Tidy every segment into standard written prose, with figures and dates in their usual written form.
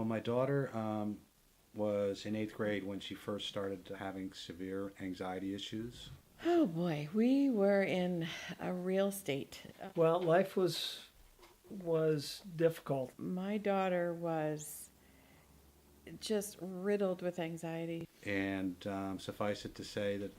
Well, my daughter was in eighth grade when she first started having severe anxiety issues. Oh boy, we were in a real state. Well, life was difficult. My daughter was just riddled with anxiety. And suffice it to say that,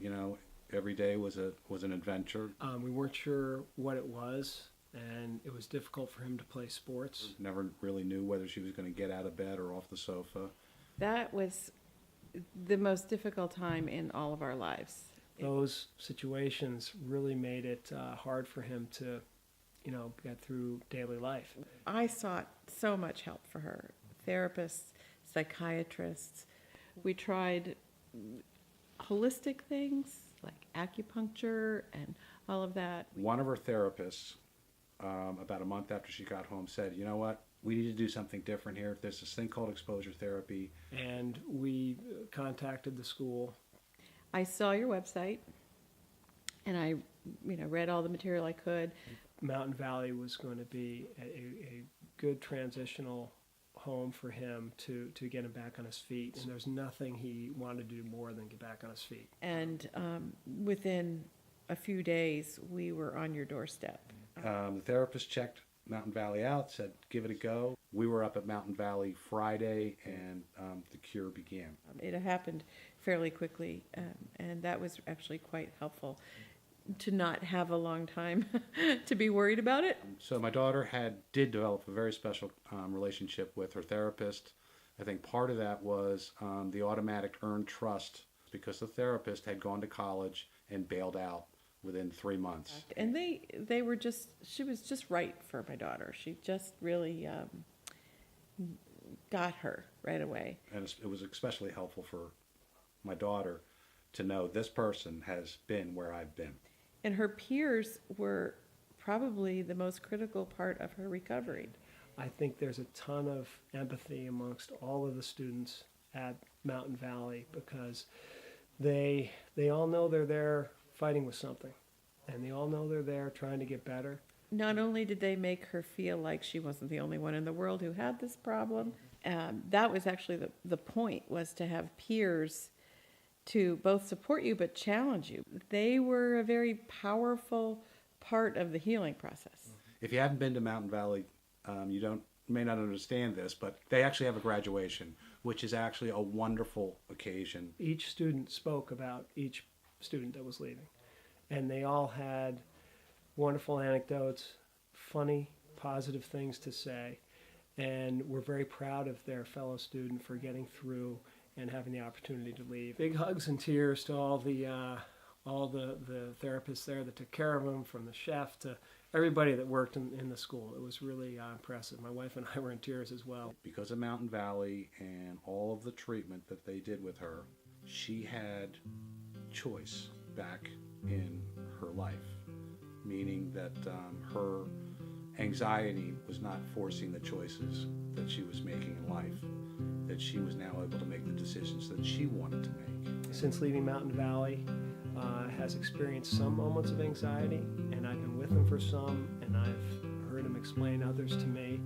every day was an adventure. We weren't sure what it was, and it was difficult for him to play sports. Never really knew whether she was going to get out of bed or off the sofa. That was the most difficult time in all of our lives. Those situations really made it hard for him to, get through daily life. I sought so much help for her. Therapists, psychiatrists. We tried holistic things like acupuncture and all of that. One of her therapists, about a month after she got home, said, you know what, we need to do something different here. There's this thing called exposure therapy. And we contacted the school. I saw your website, and I, read all the material I could. Mountain Valley was going to be a good transitional home for him to get him back on his feet. And there's nothing he wanted to do more than get back on his feet. And within a few days, we were on your doorstep. The therapist checked Mountain Valley out, said, give it a go. We were up at Mountain Valley Friday, and the cure began. It happened fairly quickly, and that was actually quite helpful to not have a long time to be worried about it. So my daughter did develop a very special relationship with her therapist. I think part of that was the automatic earned trust, because the therapist had gone to college and bailed out within 3 months. And she was just right for my daughter. She just really got her right away. And it was especially helpful for my daughter to know this person has been where I've been. And her peers were probably the most critical part of her recovery. I think there's a ton of empathy amongst all of the students at Mountain Valley, because they all know they're there fighting with something, and they all know they're there trying to get better. Not only did they make her feel like she wasn't the only one in the world who had this problem, that was actually the point, was to have peers to both support you but challenge you. They were a very powerful part of the healing process. If you haven't been to Mountain Valley, you may not understand this, but they actually have a graduation, which is actually a wonderful occasion. Each student spoke about each student that was leaving, and they all had wonderful anecdotes, funny, positive things to say, and we're very proud of their fellow student for getting through and having the opportunity to leave. Big hugs and tears to all the therapists there that took care of them, from the chef to everybody that worked in the school. It was really impressive. My wife and I were in tears as well. Because of Mountain Valley and all of the treatment that they did with her, she had choice back in her life, meaning that her anxiety was not forcing the choices that she was making in life, that she was now able to make the decisions that she wanted to make. Since leaving Mountain Valley, has experienced some moments of anxiety, and I've been with him for some, and I've heard him explain others to me,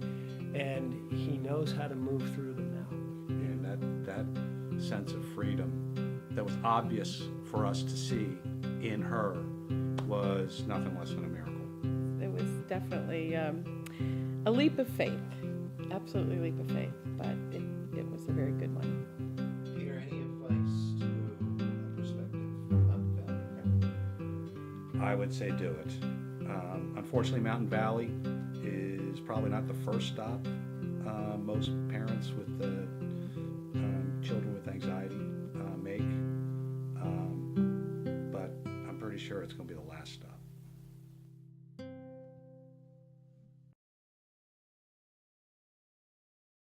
and he knows how to move through them now. And that sense of freedom that was obvious for us to see in her was nothing less than a miracle. It was definitely a leap of faith, absolutely a leap of faith, but it was a very good one. Peter, any advice to a prospective Mountain Valley parent? I would say do it. Unfortunately, Mountain Valley is probably not the first stop most parents with the children with anxiety make, but I'm pretty sure it's going to be the last stop.